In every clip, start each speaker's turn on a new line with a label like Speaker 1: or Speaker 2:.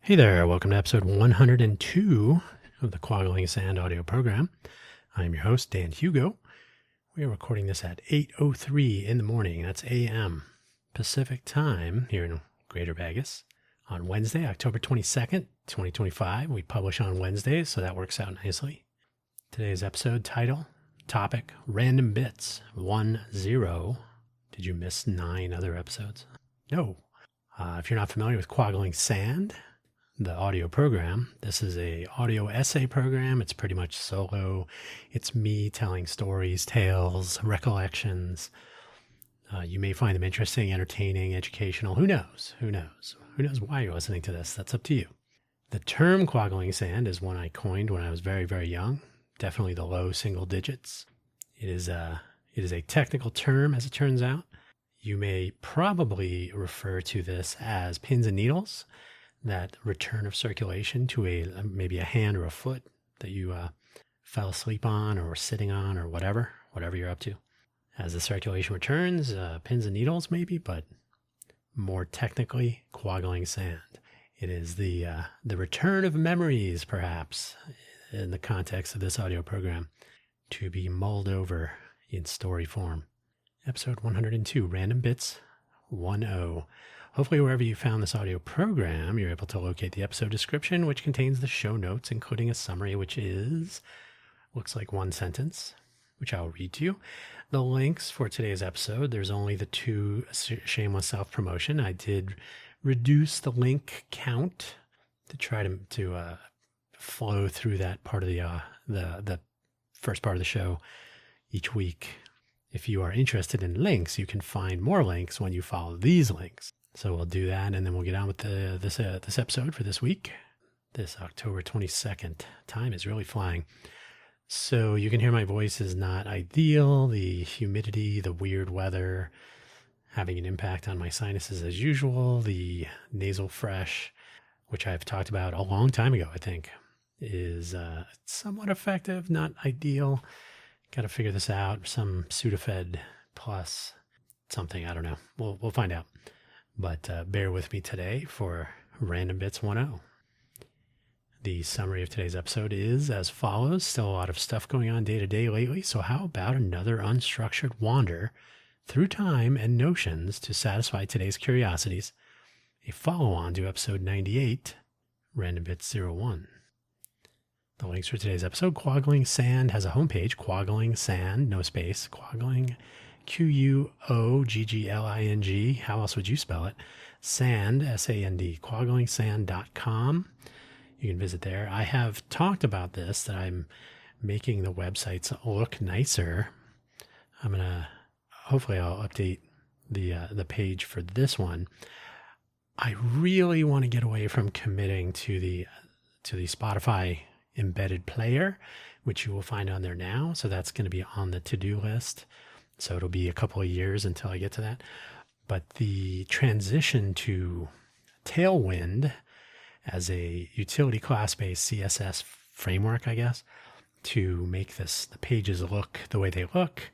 Speaker 1: Hey there, welcome to episode 102 of the Quaggling Sand audio program. I'm your host, Dan Hugo. We are recording this at 8:03 in the morning, that's a.m. Pacific time here in Greater Vegas on Wednesday, October 22nd, 2025. We publish on Wednesdays, so that works out nicely. Today's episode title, topic, Random Bits, 10. Did you miss 9 other episodes? No. If you're not familiar with Quaggling Sand, the audio program, this is a audio essay program. It's pretty much solo. It's me telling stories, tales, recollections. You may find them interesting, entertaining, educational. Who knows? Who knows why you're listening to this? That's up to you. The term quaggling sand is one I coined when I was very, very young. Definitely the low single digits. It is a technical term, as it turns out. You may probably refer to this as pins and needles, that return of circulation to maybe a hand or a foot that you fell asleep on or were sitting on or whatever you're up to. As the circulation returns, pins and needles maybe, but more technically, quaggling sand. It is the return of memories, perhaps, in the context of this audio program, to be mulled over in story form. Episode 102, Random Bits 10. Hopefully, wherever you found this audio program, you're able to locate the episode description, which contains the show notes, including a summary, which looks like one sentence, which I'll read to you. The links for today's episode, there's only the 2, shameless self-promotion. I did reduce the link count to try to flow through that part of the first part of the show each week. If you are interested in links, you can find more links when you follow these links. So we'll do that, and then we'll get on with this episode for this week, this October 22nd. Time is really flying. So you can hear my voice is not ideal. The humidity, the weird weather, having an impact on my sinuses as usual. The nasal fresh, which I've talked about a long time ago, I think, is somewhat effective, not ideal. Got to figure this out. Some Sudafed plus something. I don't know. We'll find out. But bear with me today for Random Bits 10. The summary of today's episode is as follows. Still a lot of stuff going on day to day lately. So how about another unstructured wander through time and notions to satisfy today's curiosities? A follow-on to episode 98, Random Bits 01. The links for today's episode. Quaggling Sand has a homepage. Quaggling Sand, no space. Quaggling, Quoggling. How else would you spell it? Sand, S-A-N-D. Quagglingsand.com. You can visit there. I have talked about this, that I'm making the websites look nicer. Hopefully I'll update the page for this one. I really want to get away from committing to the Spotify embedded player, which you will find on there now. So that's going to be on the to-do list. So it'll be a couple of years until I get to that. But the transition to Tailwind as a utility class-based CSS framework, I guess, to make the pages look the way they look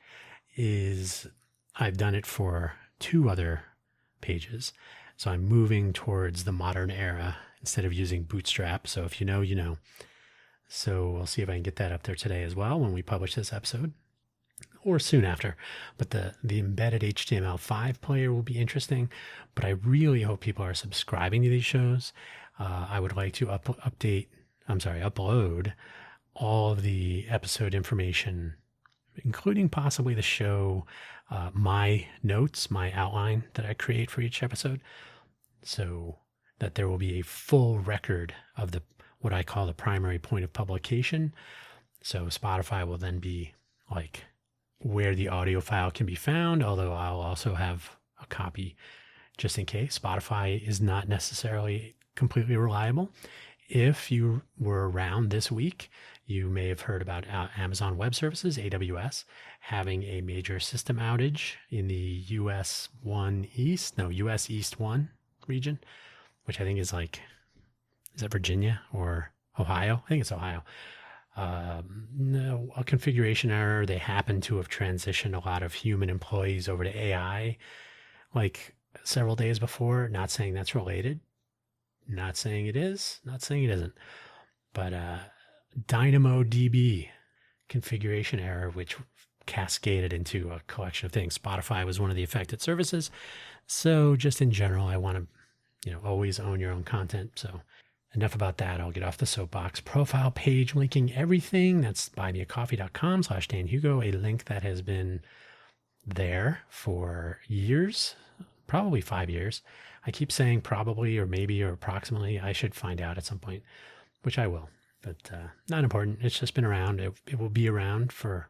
Speaker 1: I've done it for 2 other pages. So I'm moving towards the modern era instead of using Bootstrap. So if you know, you know. So we'll see if I can get that up there today as well when we publish this episode, or soon after. But the embedded HTML5 player will be interesting, but I really hope people are subscribing to these shows. I would like to upload all of the episode information, including possibly the show, my notes, my outline that I create for each episode, so that there will be a full record of what I call the primary point of publication. So Spotify will then be like where the audio file can be found, although I'll also have a copy just in case. Spotify is not necessarily completely reliable. If you were around this week, you may have heard about Amazon Web Services, AWS, having a major system outage in the US East 1 region, which I think is that Virginia or Ohio? I think it's Ohio. No, a configuration error. They happen to have transitioned a lot of human employees over to AI like several days before. Not saying that's related. Not saying it is, not saying it isn't. But DynamoDB configuration error, which cascaded into a collection of things. Spotify was one of the affected services. So just in general, I want to, always own your own content. So enough about that. I'll get off the soapbox. Profile page linking everything. That's buymeacoffee.com/DanHugo, a link that has been there for years, probably 5 years. I keep saying probably or maybe or approximately. I should find out at some point, which I will, but not important. It's just been around. It will be around for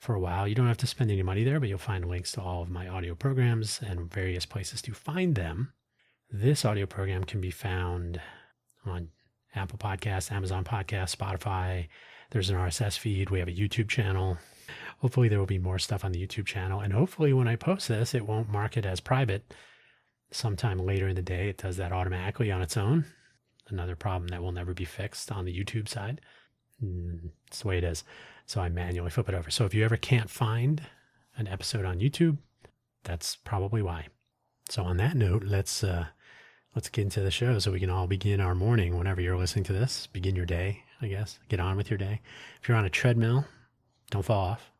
Speaker 1: a while. You don't have to spend any money there, but you'll find links to all of my audio programs and various places to find them. This audio program can be found on Apple Podcasts, Amazon Podcasts, Spotify. There's an RSS feed. We have a YouTube channel. Hopefully there will be more stuff on the YouTube channel. And hopefully when I post this, it won't mark it as private. Sometime later in the day, it does that automatically on its own. Another problem that will never be fixed on the YouTube side. It's the way it is. So I manually flip it over. So if you ever can't find an episode on YouTube, that's probably why. So on that note, let's get into the show so we can all begin our morning whenever you're listening to this. Begin your day, I guess. Get on with your day. If you're on a treadmill, don't fall off.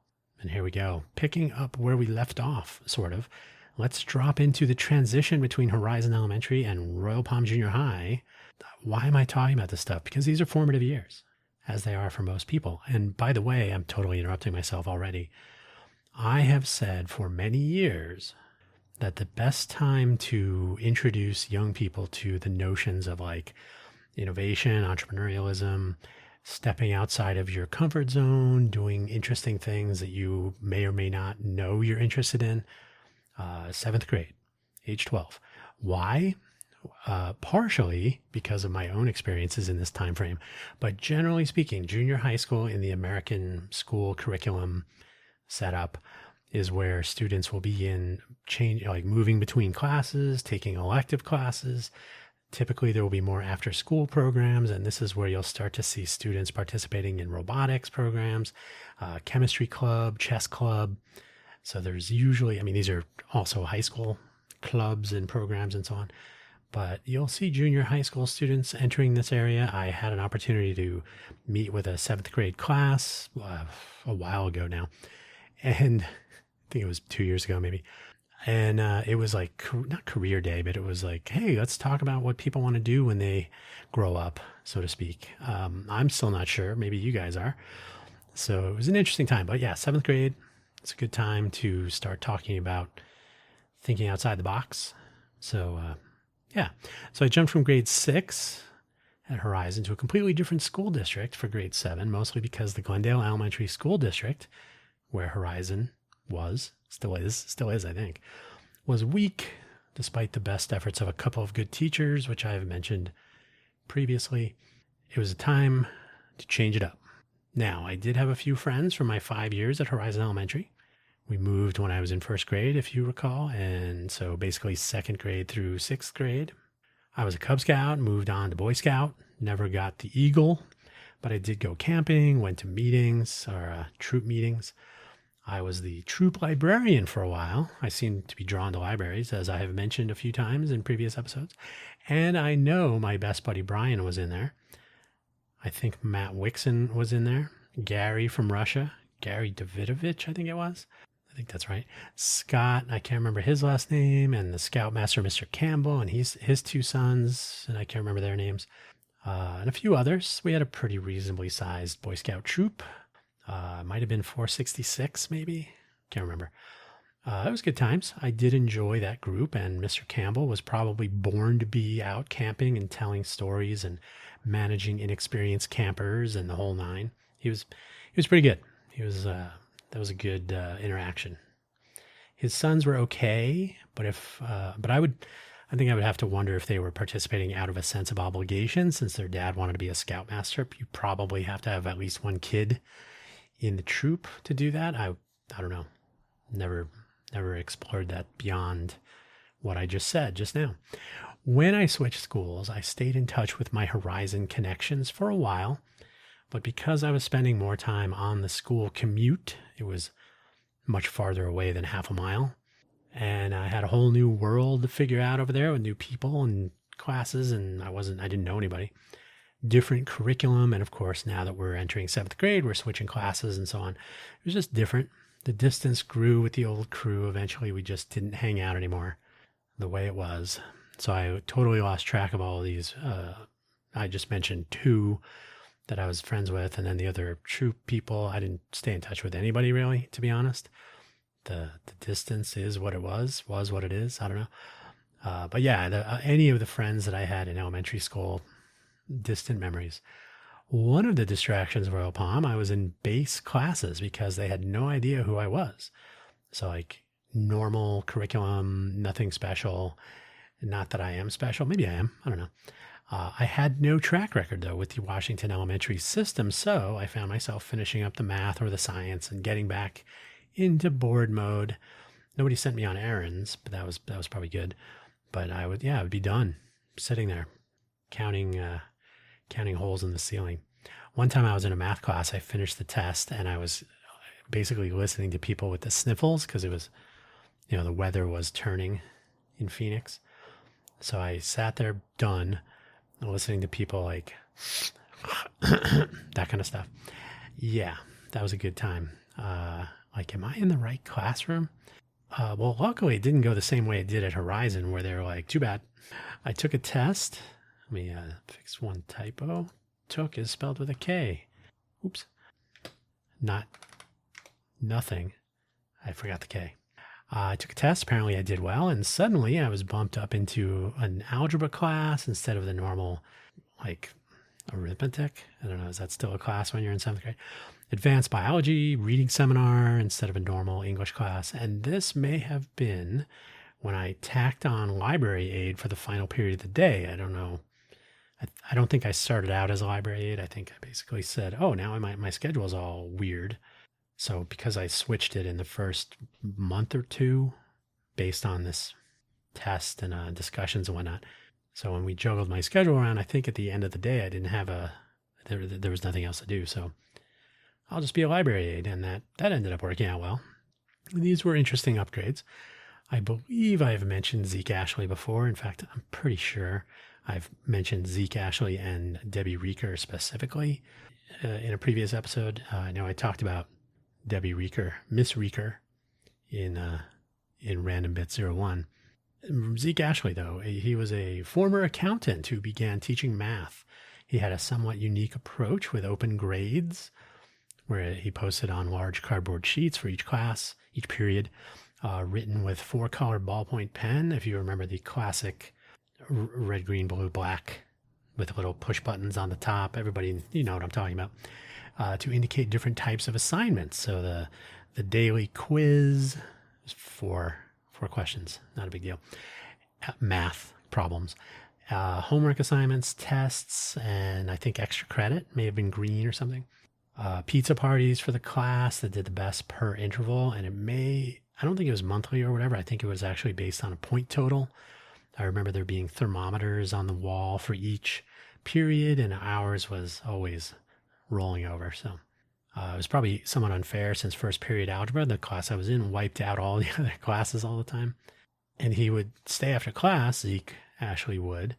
Speaker 1: And here we go. Picking up where we left off, sort of. Let's drop into the transition between Horizon Elementary and Royal Palm Junior High. Why am I talking about this stuff? Because these are formative years, as they are for most people. And by the way, I'm totally interrupting myself already. I have said for many years that the best time to introduce young people to the notions of like innovation, entrepreneurialism, stepping outside of your comfort zone, doing interesting things that you may or may not know you're interested in, 7th grade, age 12. Why? Partially because of my own experiences in this time frame, but generally speaking, junior high school in the American school curriculum setup is where students will begin moving between classes, taking elective classes. Typically, there will be more after-school programs, and this is where you'll start to see students participating in robotics programs, chemistry club, chess club. So there's usually, these are also high school clubs and programs and so on. But you'll see junior high school students entering this area. I had an opportunity to meet with a 7th grade class a while ago now. And I think it was 2 years ago, maybe. And it was like, not career day, but it was like, hey, let's talk about what people want to do when they grow up, so to speak. I'm still not sure. Maybe you guys are. So it was an interesting time. But yeah, 7th grade, it's a good time to start talking about thinking outside the box. So So I jumped from grade 6 at Horizon to a completely different school district for grade 7, mostly because the Glendale Elementary School District, where Horizon still is, I think, was weak despite the best efforts of a couple of good teachers, which I have mentioned previously. It was a time to change it up. Now, I did have a few friends from my 5 years at Horizon Elementary. We moved when I was in 1st grade, if you recall, and so basically 2nd grade through 6th grade. I was a Cub Scout, moved on to Boy Scout, never got the Eagle, but I did go camping, went to meetings, or troop meetings. I was the troop librarian for a while. I seem to be drawn to libraries, as I have mentioned a few times in previous episodes. And I know my best buddy Brian was in there. I think Matt Wixon was in there. Gary from Russia. Gary Davidovich, I think it was. I think that's right. Scott, I can't remember his last name, and the Scoutmaster, Mr. Campbell, and his 2 sons, and I can't remember their names, and a few others. We had a pretty reasonably sized Boy Scout troop. Might have been 466, maybe. Can't remember. It was good times. I did enjoy that group, and Mr. Campbell was probably born to be out camping and telling stories and managing inexperienced campers and the whole nine. He was pretty good. That was a good interaction. His sons were okay, but I think I would have to wonder if they were participating out of a sense of obligation, since their dad wanted to be a scoutmaster. You probably have to have at least one kid in the troop to do that. I don't know. Never explored that beyond what I just said just now. When I switched schools, I stayed in touch with my Horizon connections for a while. But because I was spending more time on the school commute, it was much farther away than half a mile. And I had a whole new world to figure out over there with new people and classes, and I didn't know anybody. Different curriculum. And of course, now that we're entering 7th grade, we're switching classes and so on. It was just different. The distance grew with the old crew. Eventually, we just didn't hang out anymore the way it was. So I totally lost track of all of these. I just mentioned 2 that I was friends with, and then the other true people, I didn't stay in touch with anybody really, to be honest. The distance is what it was what it is. I don't know. But yeah, any of the friends that I had in elementary school, distant memories. One of the distractions of Royal Palm, I was in base classes because they had no idea who I was. So like normal curriculum, nothing special. Not that I am special. Maybe I am. I don't know. I had no track record though with the Washington elementary system. So I found myself finishing up the math or the science and getting back into board mode. Nobody sent me on errands, but that was probably good. But I would be done sitting there counting holes in the ceiling. One time I was in a math class, I finished the test and I was basically listening to people with the sniffles because it was, the weather was turning in Phoenix. So I sat there done listening to people like that kind of stuff. Yeah, that was a good time. Am I in the right classroom? Well, luckily it didn't go the same way it did at Horizon where they were like, too bad. I took a test. Let me fix one typo. Took is spelled with a K. Oops. Nothing. I forgot the K. I took a test. Apparently I did well. And suddenly I was bumped up into an algebra class instead of the normal, arithmetic. I don't know. Is that still a class when you're in 7th grade? Advanced biology, reading seminar instead of a normal English class. And this may have been when I tacked on library aid for the final period of the day. I don't know. I don't think I started out as a library aide. I think I basically said, oh, now my schedule is all weird. So because I switched it in the first month or 2 based on this test and discussions and whatnot. So when we juggled my schedule around, I think at the end of the day, I didn't have there was nothing else to do. So I'll just be a library aide. And that ended up working out well. These were interesting upgrades. I believe I have mentioned Zeke Ashley before. In fact, I'm pretty sure I've mentioned Zeke Ashley and Debbie Reeker specifically in a previous episode. I know I talked about Debbie Reeker, Miss Reeker, in Random Bit 01. Zeke Ashley, though, he was a former accountant who began teaching math. He had a somewhat unique approach with open grades, where he posted on large cardboard sheets for each class, each period, written with 4-color ballpoint pen. If you remember the classic red, green, blue, black with little push buttons on the top. Everybody, you know what I'm talking about. To indicate different types of assignments. So the daily quiz is 4 questions, not a big deal. Math problems. Homework assignments, tests, and I think extra credit may have been green or something. Pizza parties for the class that did the best per interval. And I don't think it was monthly or whatever. I think it was actually based on a point total. I remember there being thermometers on the wall for each period, and ours was always rolling over. So it was probably somewhat unfair since first period algebra, the class I was in, wiped out all the other classes all the time. And he would stay after class, Zeke Ashley would.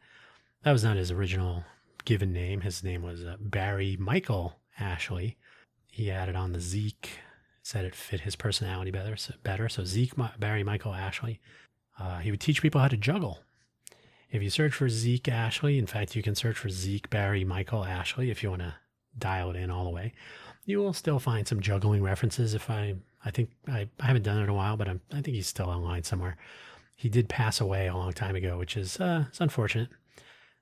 Speaker 1: That was not his original given name. His name was Barry Michael Ashley. He added on the Zeke, said it fit his personality better. So Zeke, Barry Michael Ashley. He would teach people how to juggle. If you search for Zeke Ashley, in fact, you can search for Zeke Barry Michael Ashley if you want to dial it in all the way. You will still find some juggling references. I think I haven't done it in a while, but I think he's still online somewhere. He did pass away a long time ago, which is it's unfortunate.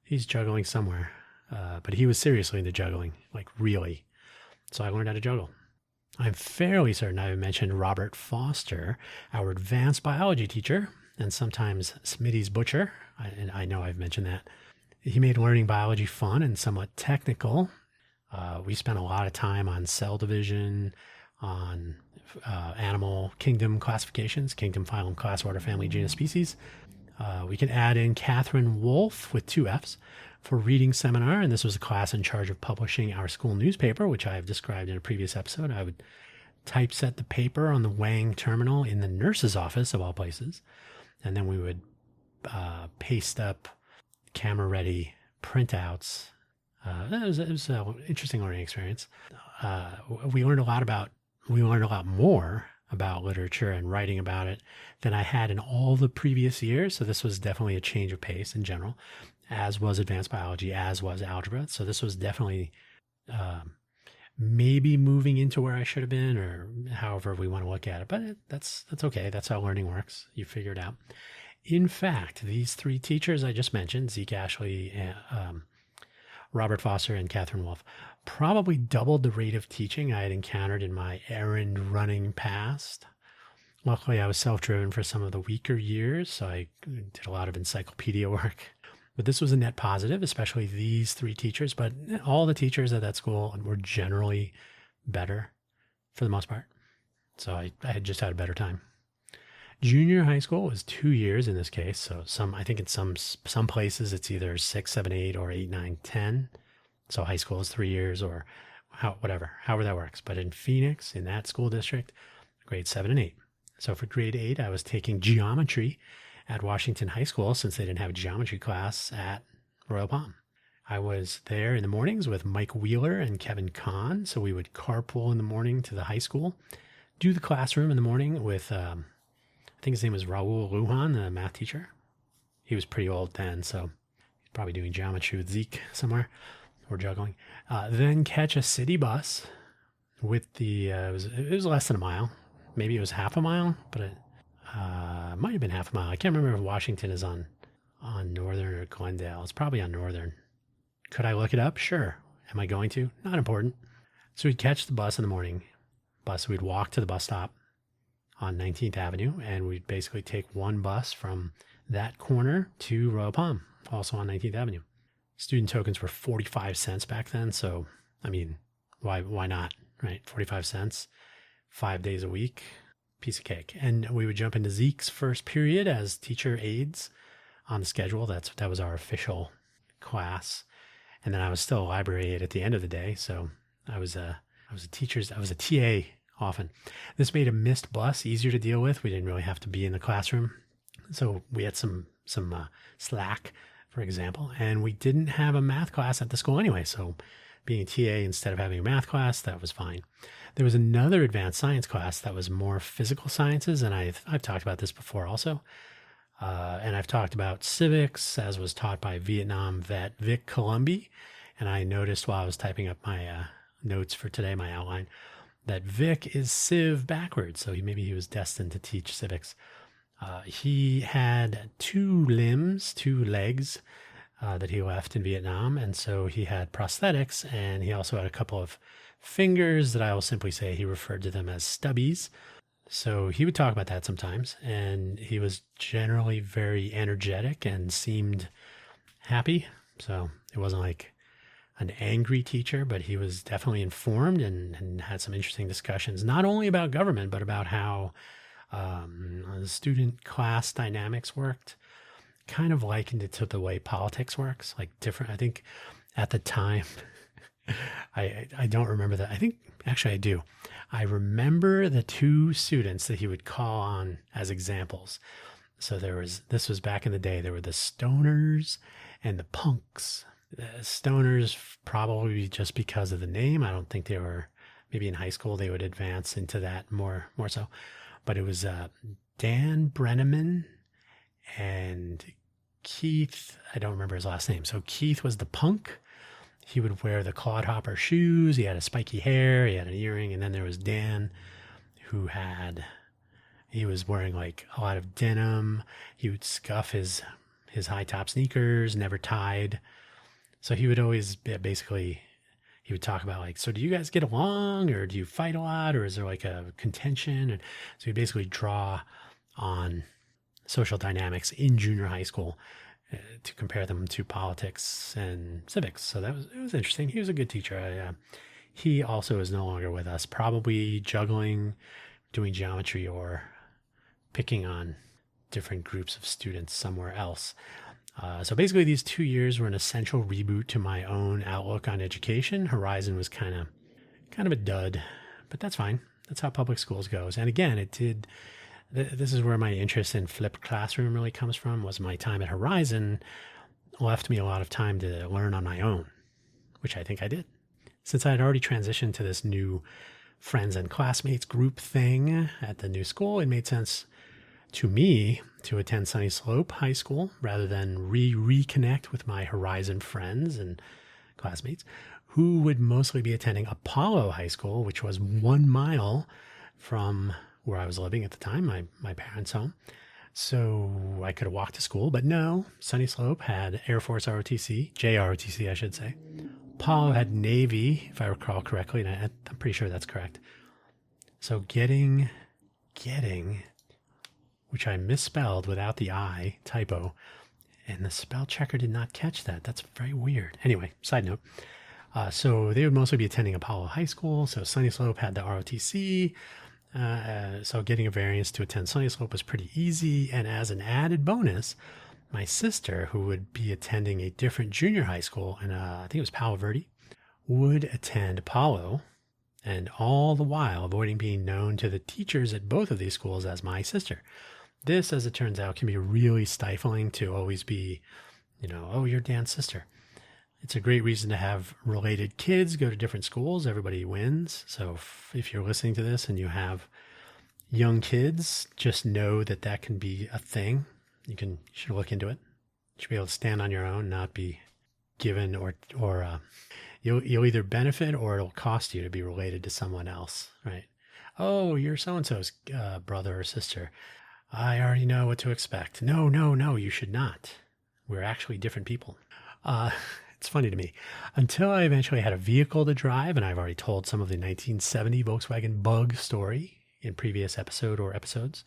Speaker 1: He's juggling somewhere, but he was seriously into juggling, like really. So I learned how to juggle. I'm fairly certain I've mentioned Robert Foster, our advanced biology teacher, and sometimes Smitty's butcher. I know I've mentioned that. He made learning biology fun and somewhat technical. We spent a lot of time on cell division, on animal kingdom classifications, kingdom, phylum, class, order, family, genus, species. We can add in Catherine Wolfe with 2 Fs for reading seminar, and this was a class in charge of publishing our school newspaper, which I have described in a previous episode. I would typeset the paper on the Wang terminal in the nurse's office, of all places, and then we would paste up camera ready printouts. It was an interesting learning experience. We learned a lot more about literature and writing about it than I had in all the previous years. So this was definitely a change of pace in general, as was advanced biology, as was algebra. So this was definitely maybe moving into where I should have been, or however we want to look at it. But that's okay. That's how learning works. You figure it out. In fact, these three teachers I just mentioned, Zeke Ashley, Robert Foster, and Catherine Wolf, probably doubled the rate of teaching I had encountered in my errand running past. Luckily, I was self-driven for some of the weaker years, so I did a lot of encyclopedia work. But this was a net positive, especially these three teachers. But all the teachers at that school were generally better for the most part. So I had just had a better time. Junior high school was 2 years in this case. So I think in some places it's either 6, 7, 8, or 8, 9, 10. So high school is 3 years, or however that works. But in Phoenix, in that school district, grade 7 and 8. So for grade 8, I was taking geometry at Washington High School, since they didn't have a geometry class at Royal Palm. I was there in the mornings with Mike Wheeler and Kevin Kahn. So we would carpool in the morning to the high school, do the classroom in the morning with, I think his name was Raul Lujan, the math teacher. He was pretty old then, so he's probably doing geometry with Zeke somewhere, or juggling. Then catch a city bus with it was less than a mile. Maybe it was half a mile, but it might have been half a mile. I can't remember if Washington is on Northern or Glendale. It's probably on Northern. Could I look it up? Sure. Am I going to? Not important. So we'd catch the bus in the morning. We'd walk to the bus stop on 19th Avenue, and we'd basically take one bus from that corner to Royal Palm, also on 19th Avenue. Student tokens were 45 cents back then, so, I mean, why not, right? 45 cents, 5 days a week, piece of cake. And we would jump into Zeke's first period as teacher aides on the schedule. That was our official class. And then I was still a library aide at the end of the day, so I was a TA often. This made a missed bus easier to deal with. We didn't really have to be in the classroom. So we had some slack, for example, and we didn't have a math class at the school anyway. So being a TA instead of having a math class, that was fine. There was another advanced science class that was more physical sciences, and I've talked about this before also. And I've talked about civics, as was taught by Vietnam vet Vic Columbi. And I noticed while I was typing up my notes for today, my outline, that Vic is civ backwards. So maybe he was destined to teach civics. He had two legs that he left in Vietnam. And so he had prosthetics, and he also had a couple of fingers that I will simply say he referred to them as stubbies. So he would talk about that sometimes, and he was generally very energetic and seemed happy. So it wasn't like an angry teacher, but he was definitely informed and had some interesting discussions, not only about government, but about how the student class dynamics worked. Kind of likened it to the way politics works, like different. I think at the time, I don't remember that. I think actually I do. I remember the two students that he would call on as examples. So this was back in the day, there were the stoners and the punks. The stoners, probably just because of the name. I don't think they were, maybe in high school they would advance into that more so. But it was Dan Brenneman and Keith. I don't remember his last name. So Keith was the punk. He would wear the clodhopper shoes. He had a spiky hair. He had an earring. And then there was Dan, he was wearing like a lot of denim. He would scuff his high top sneakers, never tied. So he would always he would talk about like, so do you guys get along, or do you fight a lot, or is there like a contention? And so he'd basically draw on social dynamics in junior high school to compare them to politics and civics. So it was interesting. He was a good teacher. He also is no longer with us, probably juggling, doing geometry, or picking on different groups of students somewhere else. So basically these 2 years were an essential reboot to my own outlook on education. Horizon was kind of a dud, but that's fine. That's how public schools goes. And again, this is where my interest in flipped classroom really comes from, was my time at Horizon. left me a lot of time to learn on my own, which I think I did. Since I had already transitioned to this new friends and classmates group thing at the new school, it made sense to me to attend Sunny Slope High School rather than reconnect with my Horizon friends and classmates who would mostly be attending Apollo High School, which was 1 mile from where I was living at the time, my parents' home. So I could have walked to school, but no, Sunny Slope had Air Force ROTC, JROTC, I should say. Apollo had Navy, if I recall correctly, and I'm pretty sure that's correct. So getting, which I misspelled without the I typo, and the spell checker did not catch that. That's very weird. Anyway, side note. So they would mostly be attending Apollo High School. So Sunny Slope had the ROTC. So getting a variance to attend Sunny Slope was pretty easy. And as an added bonus, my sister, who would be attending a different junior high school, and I think it was Palo Verde, would attend Apollo, and all the while avoiding being known to the teachers at both of these schools as my sister. This, as it turns out, can be really stifling to always be, oh, you're Dan's sister. It's a great reason to have related kids go to different schools. Everybody wins. So if you're listening to this and you have young kids, just know that can be a thing. You should look into it. You should be able to stand on your own, not be given or you'll either benefit or it'll cost you to be related to someone else, right? Oh, you're so-and-so's brother or sister. I already know what to expect. No, you should not. We're actually different people. It's funny to me. Until I eventually had a vehicle to drive, and I've already told some of the 1970 Volkswagen Bug story in previous episodes,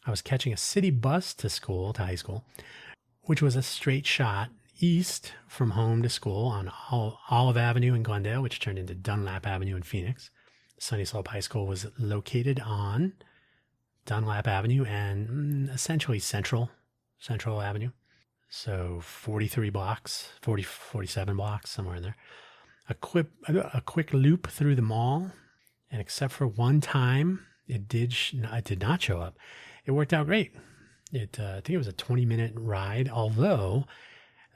Speaker 1: I was catching a city bus to high school, which was a straight shot east from home to school on Olive Avenue in Glendale, which turned into Dunlap Avenue in Phoenix. Sunny Slope High School was located on Dunlap Avenue and essentially Central Avenue. So 43 blocks, 47 blocks, somewhere in there. A quick loop through the mall, and except for one time, it did not show up. It worked out great. I think it was a 20-minute ride, although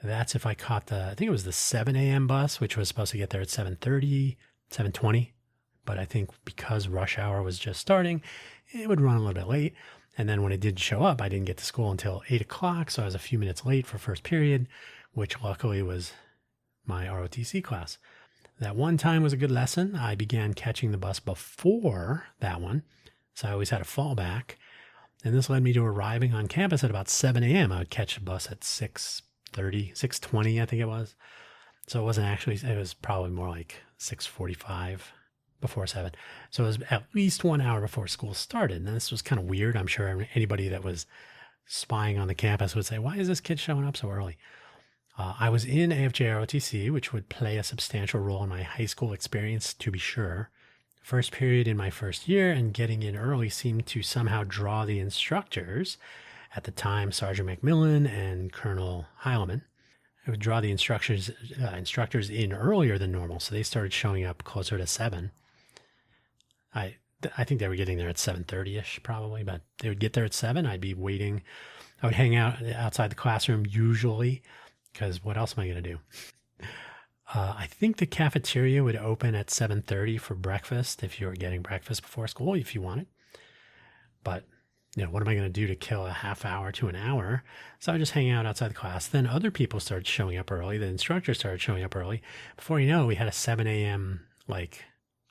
Speaker 1: that's if I caught I think it was the 7 a.m. bus, which was supposed to get there at 7:30, 7:20. But I think because rush hour was just starting, it would run a little bit late. And then when it did show up, I didn't get to school until 8 o'clock. So I was a few minutes late for first period, which luckily was my ROTC class. That one time was a good lesson. I began catching the bus before that one. So I always had a fallback. And this led me to arriving on campus at about 7 a.m. I would catch the bus at 6:30, 6:20, I think it was. So it wasn't actually, it was probably more like 6:45. Before 7. So it was at least 1 hour before school started. And this was kind of weird. I'm sure anybody that was spying on the campus would say, why is this kid showing up so early? I was in AFJ ROTC, which would play a substantial role in my high school experience, to be sure. First period in my first year, and getting in early seemed to somehow draw the instructors, at the time Sergeant McMillan and Colonel Heileman. It would draw the instructors in earlier than normal, so they started showing up closer to 7. I think they were getting there at 7:30ish probably, but they would get there at 7. I'd be waiting. I would hang out outside the classroom usually, because what else am I going to do? I think the cafeteria would open at 7:30 for breakfast if you were getting breakfast before school, if you wanted. But, what am I going to do to kill a half hour to an hour? So I would just hang out outside the class. Then other people started showing up early. The instructors started showing up early. Before you know, we had a 7 a.m.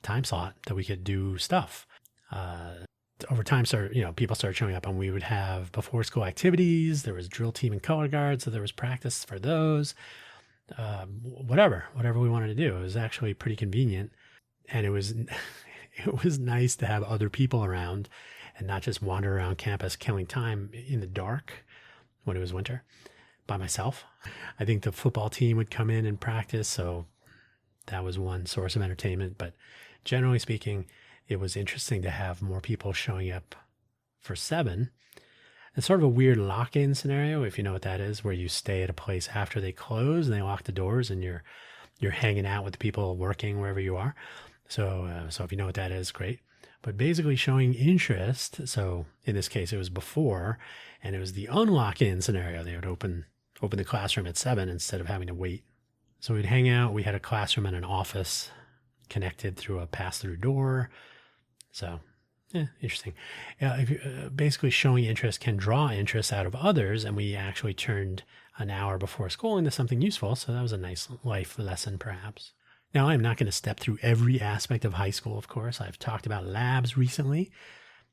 Speaker 1: time slot that we could do stuff. Over time, people started showing up, and we would have before school activities. There was drill team and color guard, so there was practice for those. Whatever we wanted to do. It was actually pretty convenient, and it was nice to have other people around and not just wander around campus killing time in the dark when it was winter by myself. I think the football team would come in and practice, so that was one source of entertainment. But generally speaking, it was interesting to have more people showing up for 7. It's sort of a weird lock-in scenario, if you know what that is, where you stay at a place after they close and they lock the doors, and you're hanging out with the people working wherever you are. So if you know what that is, great. But basically showing interest. So in this case, it was before, and it was the unlock-in scenario. They would open open the classroom at 7 instead of having to wait. So we'd hang out. We had a classroom and an office connected through a pass-through door. So, interesting. Basically, showing interest can draw interest out of others, and we actually turned an hour before school into something useful. So that was a nice life lesson, perhaps. Now, I'm not going to step through every aspect of high school, of course. I've talked about labs recently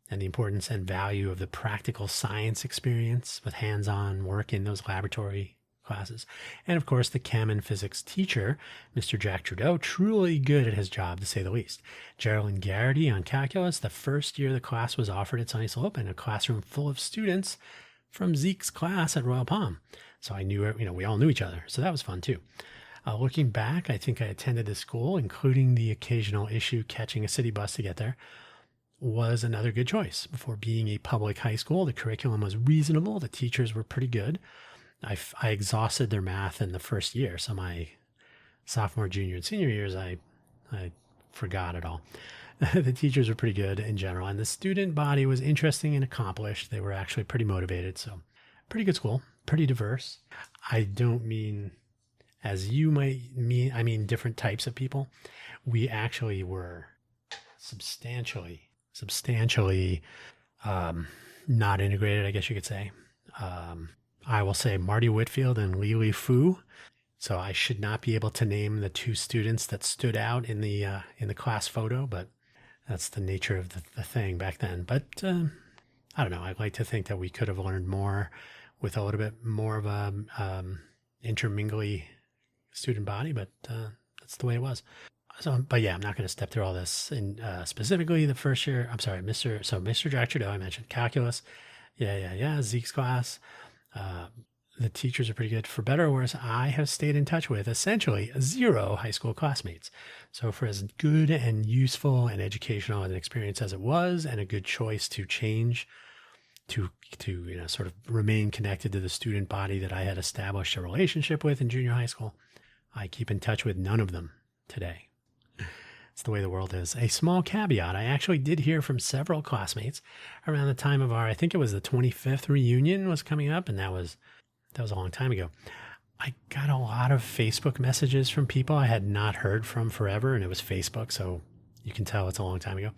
Speaker 1: and the importance and value of the practical science experience with hands-on work in those laboratory classes. And of course, the chem and physics teacher, Mr. Jack Trudeau, truly good at his job, to say the least. Geraldine Garrity on calculus, the first year the class was offered at Sunny Slope, and a classroom full of students from Zeke's class at Royal Palm. So I knew, we all knew each other. So that was fun too. Looking back, I think I attended this school, including the occasional issue catching a city bus to get there, was another good choice. Before being a public high school, the curriculum was reasonable. The teachers were pretty good. I exhausted their math in the first year. So my sophomore, junior, and senior years, I forgot it all. The teachers were pretty good in general. And the student body was interesting and accomplished. They were actually pretty motivated. So pretty good school, pretty diverse. I don't mean, as you might mean, I mean different types of people. We actually were substantially not integrated, I guess you could say. I will say Marty Whitfield and Lili Fu. So I should not be able to name the two students that stood out in the class photo, but that's the nature of the thing back then. But I don't know. I'd like to think that we could have learned more with a little bit more of a intermingly student body, but that's the way it was. So, but yeah, I'm not going to step through all this. And specifically, the first year, I'm sorry, Mr. Jack Trudeau, I mentioned calculus. Yeah. Zeke's class. The teachers are pretty good. For better or worse, I have stayed in touch with essentially 0 high school classmates. So for as good and useful and educational an experience as it was, and a good choice to change, to sort of remain connected to the student body that I had established a relationship with in junior high school, I keep in touch with none of them today. It's the way the world is. A small caveat, I actually did hear from several classmates around the time of I think it was the 25th reunion was coming up, and that was a long time ago. I got a lot of Facebook messages from people I had not heard from forever, and it was Facebook, so you can tell it's a long time ago,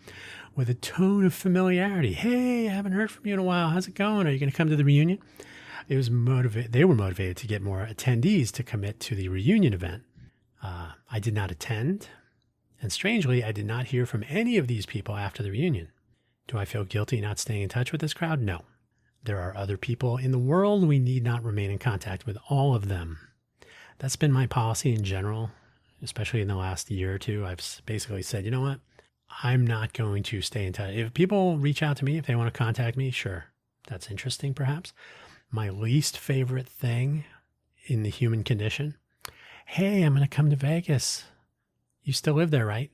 Speaker 1: with a tone of familiarity. Hey, I haven't heard from you in a while. How's it going? Are you going to come to the reunion? They were motivated to get more attendees to commit to the reunion event. I did not attend. And strangely, I did not hear from any of these people after the reunion. Do I feel guilty not staying in touch with this crowd? No. There are other people in the world. We need not remain in contact with all of them. That's been my policy in general, especially in the last year or two. I've basically said, you know what? I'm not going to stay in touch. If people reach out to me, if they want to contact me, sure. That's interesting, perhaps. My least favorite thing in the human condition. Hey, I'm going to come to Vegas. You still live there, right?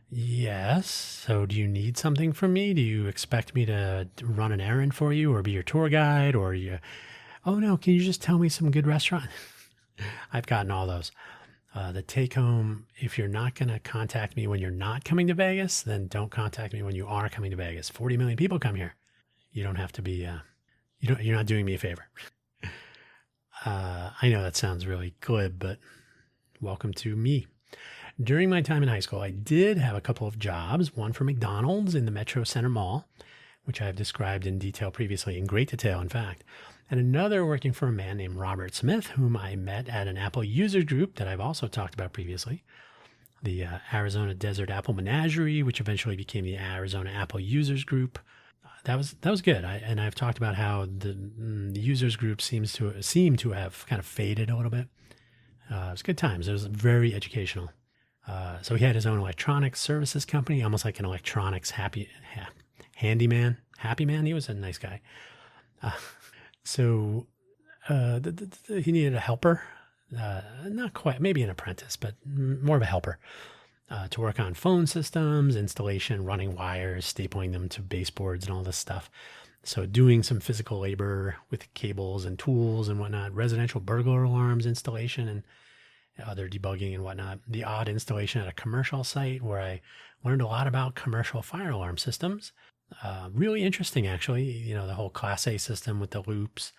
Speaker 1: Yes. So do you need something from me? Do you expect me to run an errand for you or be your tour guide oh no, can you just tell me some good restaurant? I've gotten all those. The take home, if you're not going to contact me when you're not coming to Vegas, then don't contact me when you are coming to Vegas. 40 million people come here. You don't have to be, you're not doing me a favor. I know that sounds really glib, but welcome to me. During my time in high school, I did have a couple of jobs, one for McDonald's in the Metro Center Mall, which I have described in great detail, in fact, and another working for a man named Robert Smith, whom I met at an Apple users group that I've also talked about previously, the Arizona Desert Apple Menagerie, which eventually became the Arizona Apple Users Group. That was good. I've talked about how the users group seem to have kind of faded a little bit. It was good times. It was very educational. So he had his own electronics services company, almost like an electronics handyman, happy man. He was a nice guy. So he needed a helper, not quite, maybe an apprentice, but more of a helper, to work on phone systems, installation, running wires, stapling them to baseboards and all this stuff. So doing some physical labor with cables and tools and whatnot, residential burglar alarms installation and other debugging and whatnot. The odd installation at a commercial site where I learned a lot about commercial fire alarm systems. Really interesting, actually. The whole Class A system with the loops.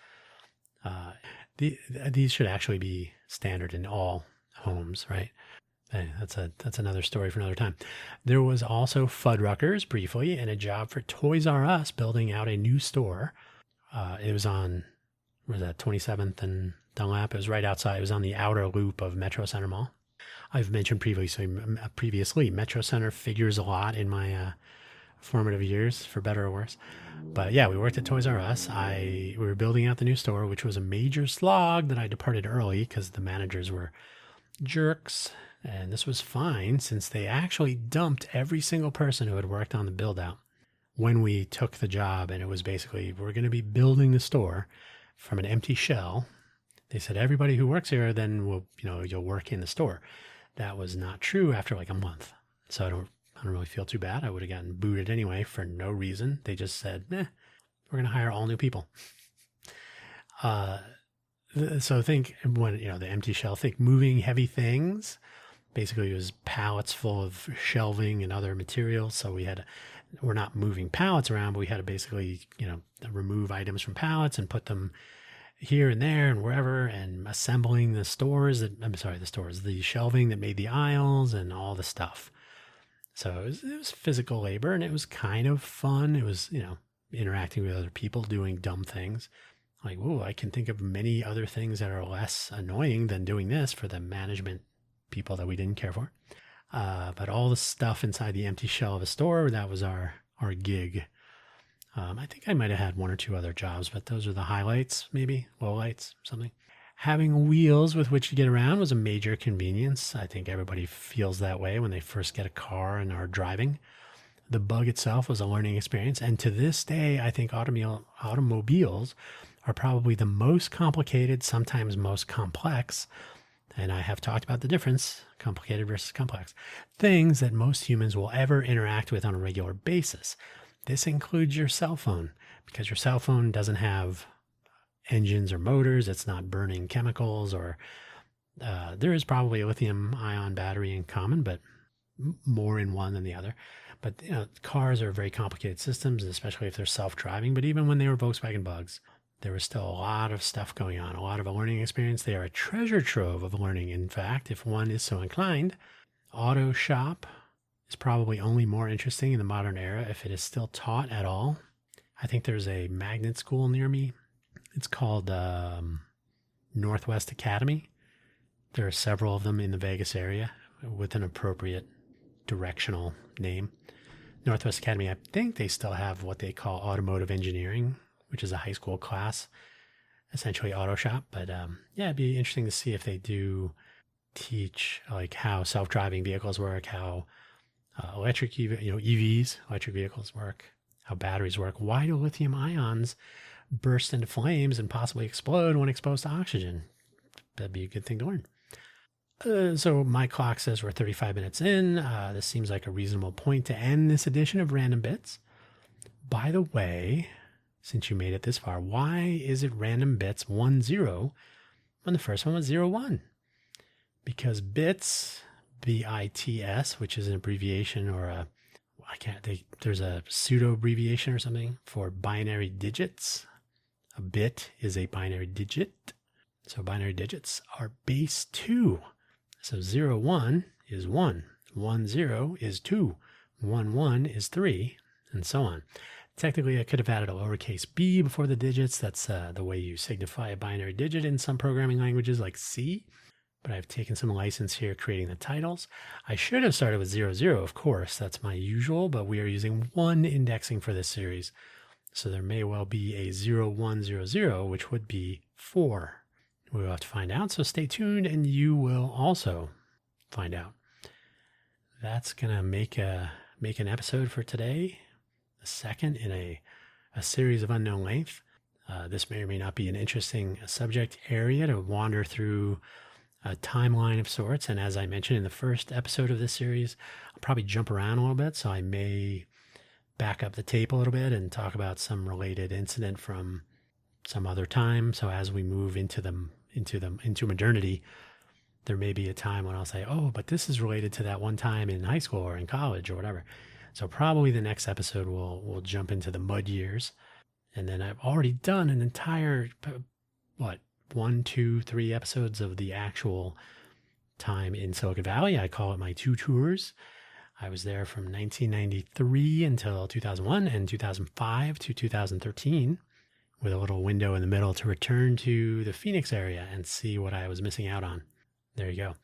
Speaker 1: These should actually be standard in all homes, right? That's another story for another time. There was also Fuddruckers briefly, and a job for Toys R Us building out a new store. It was on, was that 27th and Dunlap? It was right outside. It was on the outer loop of Metro Center Mall. I've mentioned previously, Metro Center figures a lot in my formative years, for better or worse. But yeah, we worked at Toys R Us. We were building out the new store, which was a major slog that I departed early because the managers were jerks. And this was fine since they actually dumped every single person who had worked on the build out when we took the job. And it was basically, we're going to be building the store from an empty shell. They said, everybody who works here, then will, you'll work in the store. That was not true after like a month. So I don't really feel too bad. I would have gotten booted anyway for no reason. They just said, we're going to hire all new people. So think when, the empty shell, think moving heavy things. Basically, it was pallets full of shelving and other materials. So we're not moving pallets around, but we had to basically, remove items from pallets and put them here and there and wherever, and assembling the shelving that made the aisles and all the stuff. So it was physical labor, and it was kind of fun. It was, interacting with other people, doing dumb things. Like, I can think of many other things that are less annoying than doing this for the management people that we didn't care for. But all the stuff inside the empty shell of a store, that was our gig. I think I might have had one or two other jobs, but those are the highlights, maybe lowlights, something. Having wheels with which to get around was a major convenience. I think everybody feels that way when they first get a car and are driving. The bug itself was a learning experience. And to this day, I think automobiles are probably the most complicated, sometimes most complex. And I have talked about the difference, complicated versus complex, things that most humans will ever interact with on a regular basis. This includes your cell phone, because your cell phone doesn't have engines or motors. It's not burning chemicals, or there is probably a lithium ion battery in common, but more in one than the other. But cars are very complicated systems, especially if they're self-driving. But even when they were Volkswagen Bugs, there was still a lot of stuff going on, a lot of a learning experience. They are a treasure trove of learning. In fact, if one is so inclined, auto shop is probably only more interesting in the modern era if it is still taught at all. I think there's a magnet school near me. It's called Northwest Academy. There are several of them in the Vegas area with an appropriate directional name. Northwest Academy, I think they still have what they call automotive engineering, which is a high school class, essentially auto shop. But it'd be interesting to see if they do teach like how self-driving vehicles work, how EVs, electric vehicles work, how batteries work. Why do lithium ions burst into flames and possibly explode when exposed to oxygen? That'd be a good thing to learn. So my clock says we're 35 minutes in. This seems like a reasonable point to end this edition of Random Bits. By the way, since you made it this far, why is it Random Bits 10 when the first one was 01? Because bits, BITS, which is an abbreviation or there's a pseudo abbreviation or something for binary digits. A bit is a binary digit. So binary digits are base 2. So 01 is 1, 10 is 2, 11 is 3, and so on. Technically, I could have added a lowercase b before the digits. That's the way you signify a binary digit in some programming languages like C. But I've taken some license here creating the titles. I should have started with 00, of course. That's my usual, but we are using 1 indexing for this series. So there may well be a 0100, which would be 4. We'll have to find out, so stay tuned and you will also find out. That's going to make an episode for today, the second in a series of unknown length. This may or may not be an interesting subject area to wander through a timeline of sorts. And as I mentioned in the first episode of this series, I'll probably jump around a little bit, so I may back up the tape a little bit and talk about some related incident from some other time. So as we move into modernity, there may be a time when I'll say, oh, but this is related to that one time in high school or in college or whatever. So probably the next episode we'll jump into the mud years. And then I've already done an entire 1, 2, 3 episodes of the actual time in Silicon Valley. I call it my 2 tours. I was there from 1993 until 2001 and 2005 to 2013, with a little window in the middle to return to the Phoenix area and see what I was missing out on. There you go.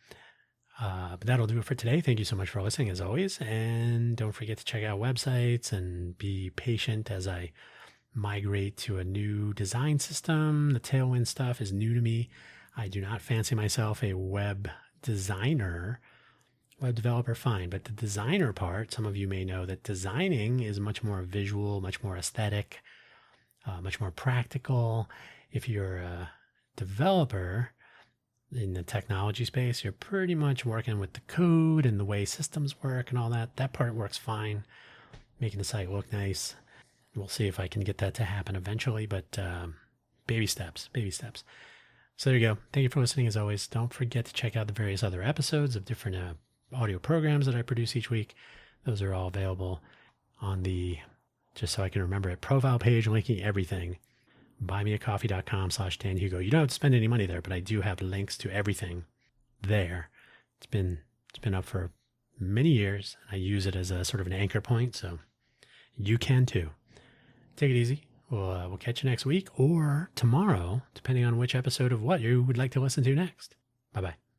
Speaker 1: But that'll do it for today. Thank you so much for listening, as always. And don't forget to check out websites and be patient as I migrate to a new design system. The Tailwind stuff is new to me. I do not fancy myself a web designer. Web developer, fine. But the designer part, some of you may know that designing is much more visual, much more aesthetic, much more practical. If you're a developer in the technology space, you're pretty much working with the code and the way systems work and all that. That part works fine, making the site look nice. We'll see if I can get that to happen eventually, but baby steps. So there you go. Thank you for listening, as always. Don't forget to check out the various other episodes of different audio programs that I produce each week. Those are all available on the, just so I can remember it, profile page, linking everything, buymeacoffee.com/DanHugo. You don't have to spend any money there, but I do have links to everything there. It's been up for many years. I use it as a sort of an anchor point, so you can too. Take it easy. We'll catch you next week or tomorrow, depending on which episode of what you would like to listen to next. Bye-bye.